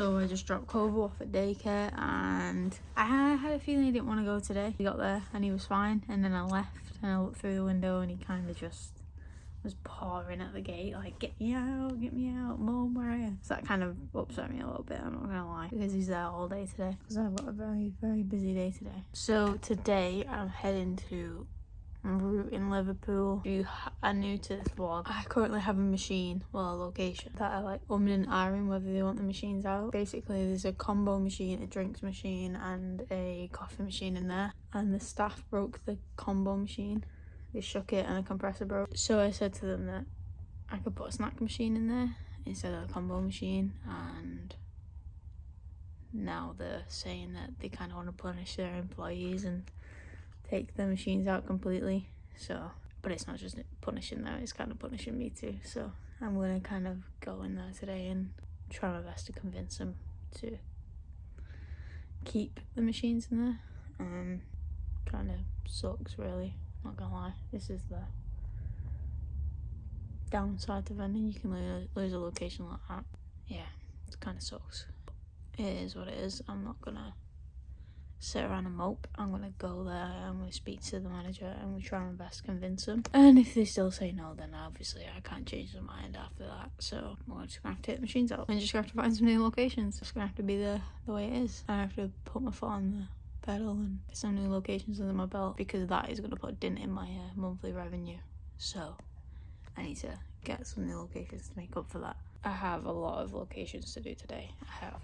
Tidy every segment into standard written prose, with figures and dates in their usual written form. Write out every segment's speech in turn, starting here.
So I just dropped Kovo off at daycare, and I had a feeling he didn't want to go today. He got there and he was fine, and then I left and I looked through the window and he kind of just was pawing at the gate like, get me out, Mum, where are you? So that kind of upset me a little bit, I'm not gonna lie, because he's there all day today, because I've got a very, very busy day today. So today I'm heading to route in Liverpool. If you are new to this vlog, I currently have a machine, well, a location, that I like and ahhing whether they want the machines out. Basically there's a combo machine, a drinks machine and a coffee machine in there, and the staff broke the combo machine. They shook it and a compressor broke. So I said to them that I could put a snack machine in there instead of a combo machine, and now they're saying that they kind of want to punish their employees and take the machines out completely. So, but it's not just punishing them, it's kind of punishing me too. So I'm gonna kind of go in there today and try my best to convince them to keep the machines in there. Kind of sucks, really, not gonna lie. This is the downside to vending. You can lose a location like that. Yeah, it kind of sucks. It is what it is. I'm not gonna sit around and mope. I'm gonna go there, I'm gonna speak to the manager, and we'll try my best to convince them. And if they still say no, then obviously I can't change their mind after that. So we're just gonna have to take the machines out and just gonna have to find some new locations. It's gonna have to be the way it is. I have to put my foot on the pedal and get some new locations under my belt, because that is gonna put a dent in my monthly revenue. So I need to get some new locations to make up for that. I have a lot of locations to do today. I have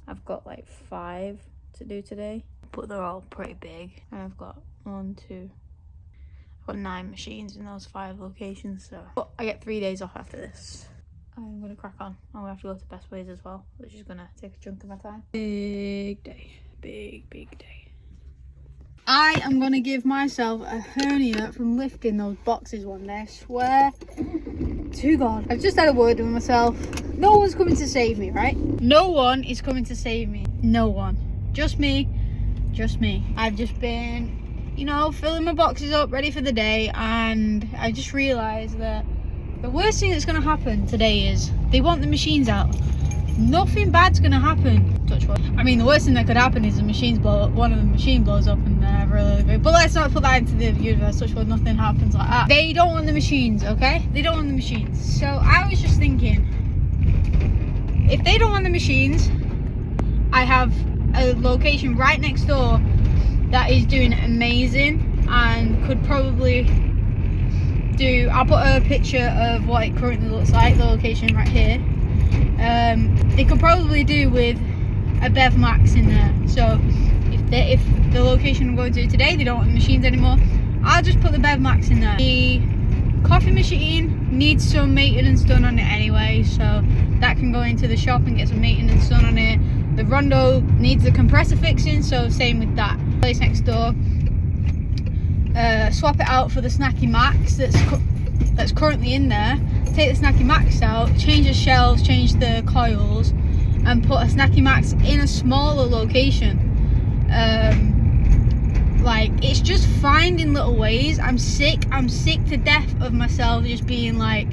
I've got like 5 to do today, but they're all pretty big, and I've got 9 machines in those 5 locations. So but I get 3 days off after this. I'm gonna crack on. I'm gonna have to go to Best Ways as well, which is gonna take a chunk of my time. Big day, big day. I am gonna give myself a hernia from lifting those boxes one day, I swear to God. I've just had a word with myself. No one's coming to save me, right? No one is coming to save me. No one. Just me. I've just been, you know, filling my boxes up, ready for the day, and I just realised that the worst thing that's going to happen today is they want the machines out. Nothing bad's going to happen. Touch wood. I mean, the worst thing that could happen is the machines blow up. One of the machine blows up and really. But let's not put that into the universe. Touch wood, nothing happens like that. They don't want the machines, okay? They don't want the machines. So I was just thinking, if they don't want the machines, I have a location right next door that is doing amazing and could probably do, I'll put a picture of what it currently looks like, the location right here. They could probably do with a Bev Max in there. So if the location I'm going to today, they don't want the machines anymore, I'll just put the Bev Max in there. The coffee machine needs some maintenance done on it anyway, so that can go into the shop and get some maintenance done on it. The Rondo needs the compressor fixing, so same with that. Place next door, swap it out for the Snacky Max that's currently in there. Take the Snacky Max out, change the shelves, change the coils, and put a Snacky Max in a smaller location. Like, it's just finding little ways. I'm sick to death of myself just being like,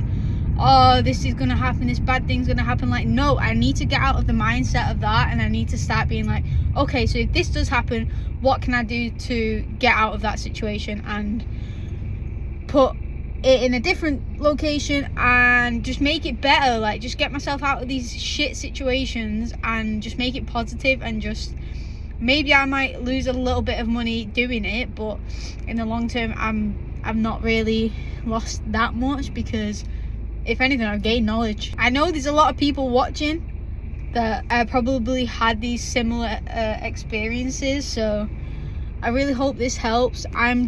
oh, this is gonna happen, this bad thing's gonna happen. Like, no, I need to get out of the mindset of that, and I need to start being like, okay, so if this does happen, what can I do to get out of that situation and put it in a different location and just make it better. Like, just get myself out of these shit situations and just make it positive, and just maybe I might lose a little bit of money doing it, but in the long term I've not really lost that much, because if anything, I've gained knowledge. I know there's a lot of people watching that probably had these similar experiences, so I really hope this helps. I am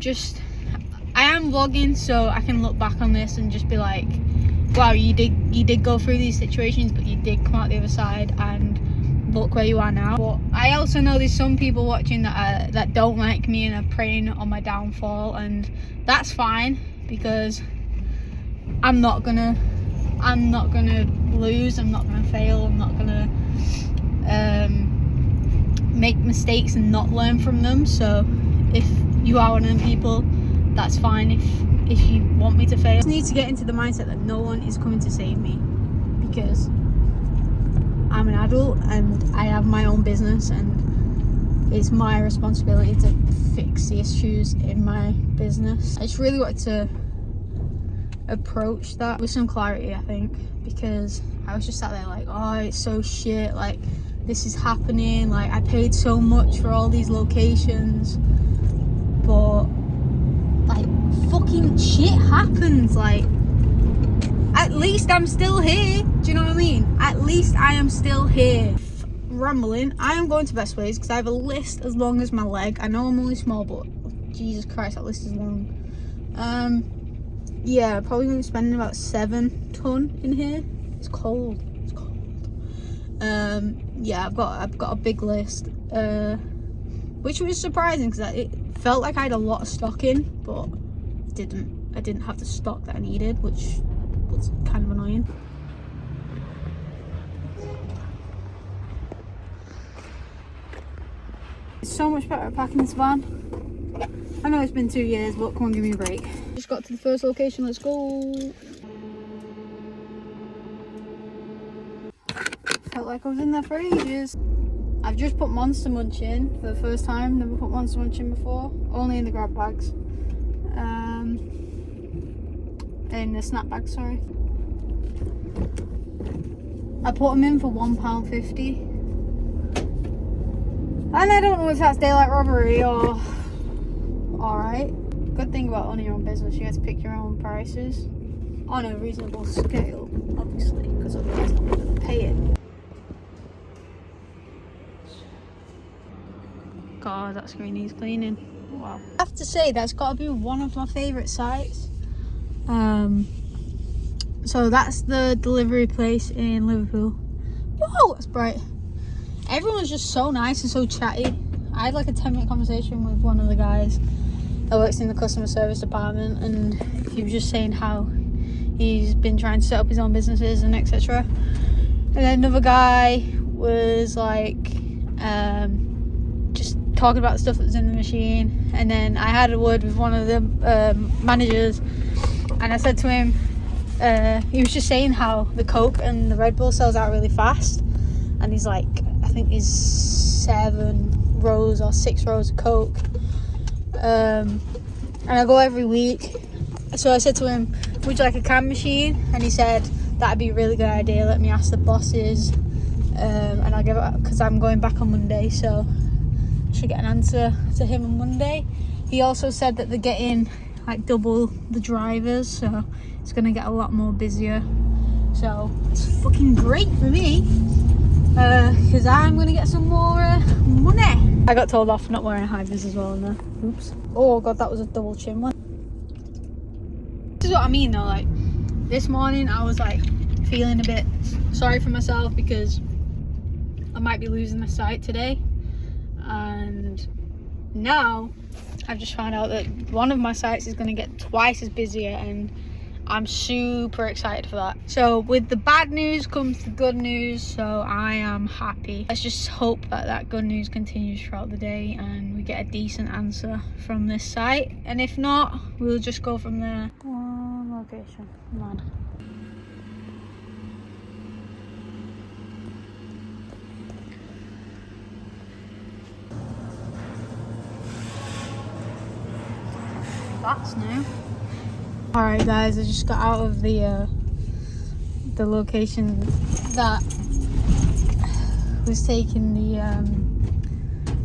vlogging so I can look back on this and just be like, wow, you did go through these situations, but you did come out the other side, and look where you are now. But I also know there's some people watching that don't like me and are preying on my downfall, and that's fine, because I'm not gonna lose, I'm not gonna fail, I'm not gonna make mistakes and not learn from them. So if you are one of them people, that's fine. If you want me to fail, I just need to get into the mindset that no one is coming to save me, because I'm adult and I have my own business, and it's my responsibility to fix the issues in my business. I just really wanted to approach that with some clarity, I think, because I was just sat there like, oh, it's so shit, like this is happening, like I paid so much for all these locations, but like fucking shit happens. Like, at least I'm still here. Do you know what I mean? At least I am still here. Rambling. I am going to Best Ways because I have a list as long as my leg. I know I'm only small, but Jesus Christ, that list is long. Yeah, probably going to be spending about 7 ton in here. It's cold. It's cold. Yeah, I've got a big list, which was surprising because it felt like I had a lot of stock in, but I didn't have the stock that I needed, which was kind of annoying. It's so much better at packing this van. I know it's been 2 years, but come on, give me a break. Just got to the first location, let's go. Felt like I was in there for ages. I've just put Monster Munch in for the first time. Never put Monster Munch in before. Only in the grab bags. In the snap bags, sorry. I put them in for £1.50. And I don't know if that's daylight robbery or alright. Good thing about owning your own business, you get to pick your own prices on a reasonable scale, obviously, because otherwise I'm not going to pay it. God, that screen needs cleaning. Wow. I have to say, that's got to be one of my favourite sites. So that's the delivery place in Liverpool. Whoa, that's bright. Everyone's just so nice and so chatty. I had like a 10-minute conversation with one of the guys that works in the customer service department, and he was just saying how he's been trying to set up his own businesses and etc. And then another guy was like just talking about the stuff that was in the machine. And then I had a word with one of the managers, and I said to him, he was just saying how the Coke and the Red Bull sells out really fast, and he's like, I think he's 7 rows or 6 rows of Coke, and I go every week. So I said to him, would you like a can machine? And he said, that'd be a really good idea, let me ask the bosses, and I'll give it, because I'm going back on Monday, so I should get an answer to him on Monday. He also said that they're getting like double the drivers, so it's going to get a lot more busier, so it's fucking great for me, because I'm going to get some more money. I got told off for not wearing high vis as well in there. Oops. Oh god, that was a double chin one. This is what I mean though, like this morning I was like feeling a bit sorry for myself because I might be losing the sight today, and now I've just found out that one of my sites is going to get twice as busier, and I'm super excited for that. So with the bad news comes the good news, so I am happy. Let's just hope that that good news continues throughout the day and we get a decent answer from this site, and if not, we'll just go from there. One location, come on. That's new. Alright guys, I just got out of the location that was taking the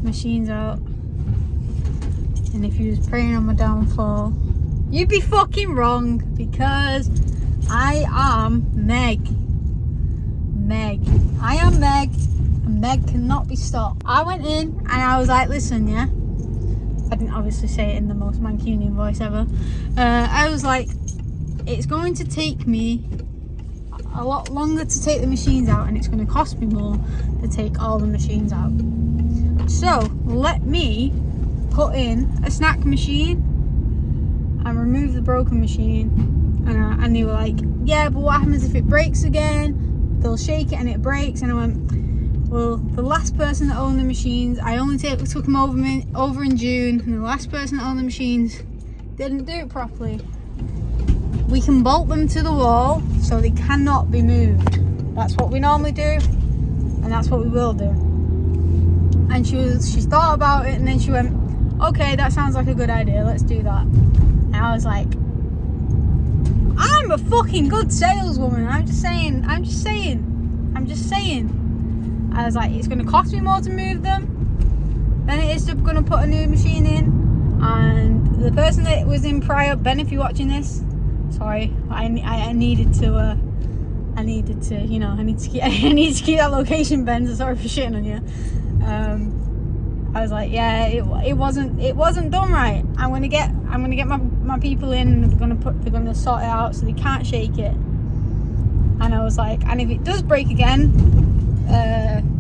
machines out, and if you was preying on my downfall, you'd be fucking wrong, because I am Meg. I am Meg, and Meg cannot be stopped. I went in and I was like, listen, yeah, I didn't obviously say it in the most Mancunian voice ever. I was like, it's going to take me a lot longer to take the machines out, and it's going to cost me more to take all the machines out. So let me put in a snack machine and remove the broken machine. And they were like, yeah, but what happens if it breaks again? They'll shake it and it breaks. And I went, well, the last person that owned the machines, I only took them over in June, and the last person that owned the machines didn't do it properly. We can bolt them to the wall so they cannot be moved. That's what we normally do. and that's what we will do. And she thought about it, and then she went, okay, that sounds like a good idea, let's do that. And I was like, I'm a fucking good saleswoman. I'm just saying. I was like, it's going to cost me more to move them than it is to going to put a new machine in. And the person that was in prior, Ben, if you're watching this, sorry, I needed to, I need to keep that location, Ben. So sorry for shitting on you. I was like, yeah, it wasn't done right. I'm gonna get my people in. They're gonna sort it out so they can't shake it. And I was like, and if it does break again,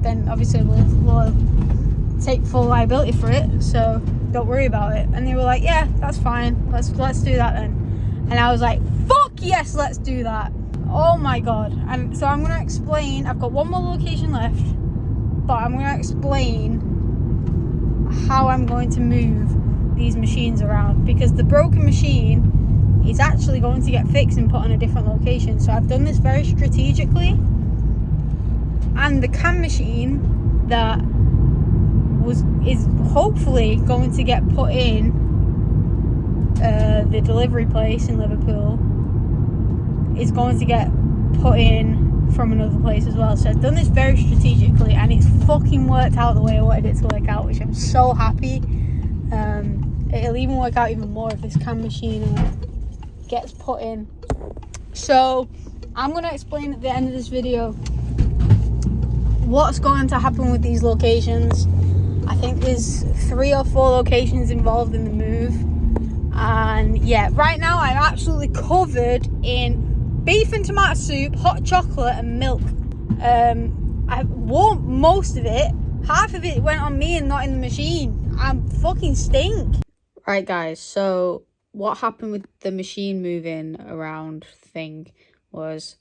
then obviously we'll take full liability for it. So don't worry about it. And they were like, yeah, that's fine. Let's do that then. And I was like, fuck yes, let's do that. Oh my god. And so I'm gonna explain. I've got one more location left, but I'm gonna explain how I'm going to move these machines around, because the broken machine is actually going to get fixed and put on a different location. So I've done this very strategically, and the can machine that is hopefully going to get put in the delivery place in Liverpool is going to get put in from another place as well. So I've done this very strategically, and it's fucking worked out the way I wanted it to work out, which I'm so happy. It'll even work out even more if this can machine gets put in. So I'm going to explain at the end of this video what's going to happen with these locations. I think there's 3 or 4 locations involved in the move, and yeah, right now I'm absolutely covered in beef and tomato soup, hot chocolate and milk. I warmed most of it. Half of it went on me and not in the machine. I fucking stink. Right guys, so what happened with the machine moving around thing was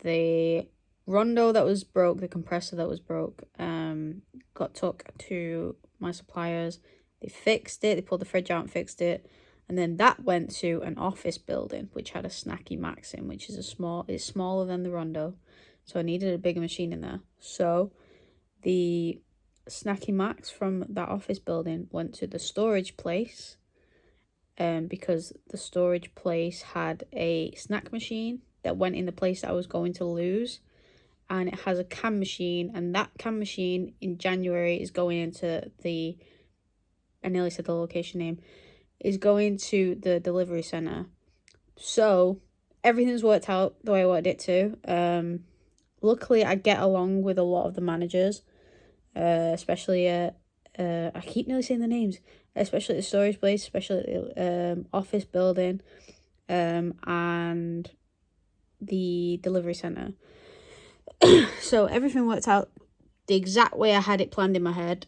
the rondo that was broke, the compressor that was broke, got took to my suppliers. They fixed it, they pulled the fridge out and fixed it. And then that went to an office building, which had a Snacky Max in, which is it's smaller than the Rondo. So I needed a bigger machine in there. So the Snacky Max from that office building went to the storage place, because the storage place had a snack machine that went in the place that I was going to lose. And it has a can machine, and that can machine in January is going into I nearly said the location name, is going to the delivery center. So everything's worked out the way I wanted it to. Luckily I get along with a lot of the managers, especially I keep nearly saying the names, especially at the storage place, especially at the office building, and the delivery center. So everything worked out the exact way I had it planned in my head.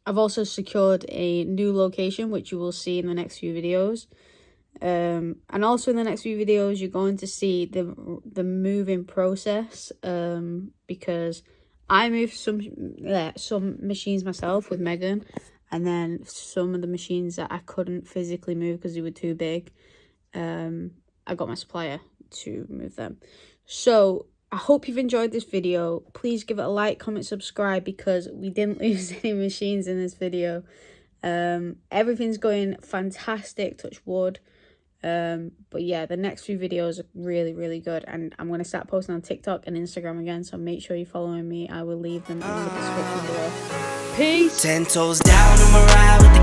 I've also secured a new location, which you will see in the next few videos. And also in the next few videos, you're going to see the moving process, because I moved some machines myself with Megan, and then some of the machines that I couldn't physically move because they were too big, I got my supplier to move them. So I hope you've enjoyed this video. Please give it a like, comment, subscribe, because we didn't lose any machines in this video. Everything's going fantastic, touch wood. But yeah, the next few videos are really, really good, and I'm going to start posting on TikTok and Instagram again, so make sure you're following me. I will leave them in the description below. Peace. 10 toes down, I'm a ride with the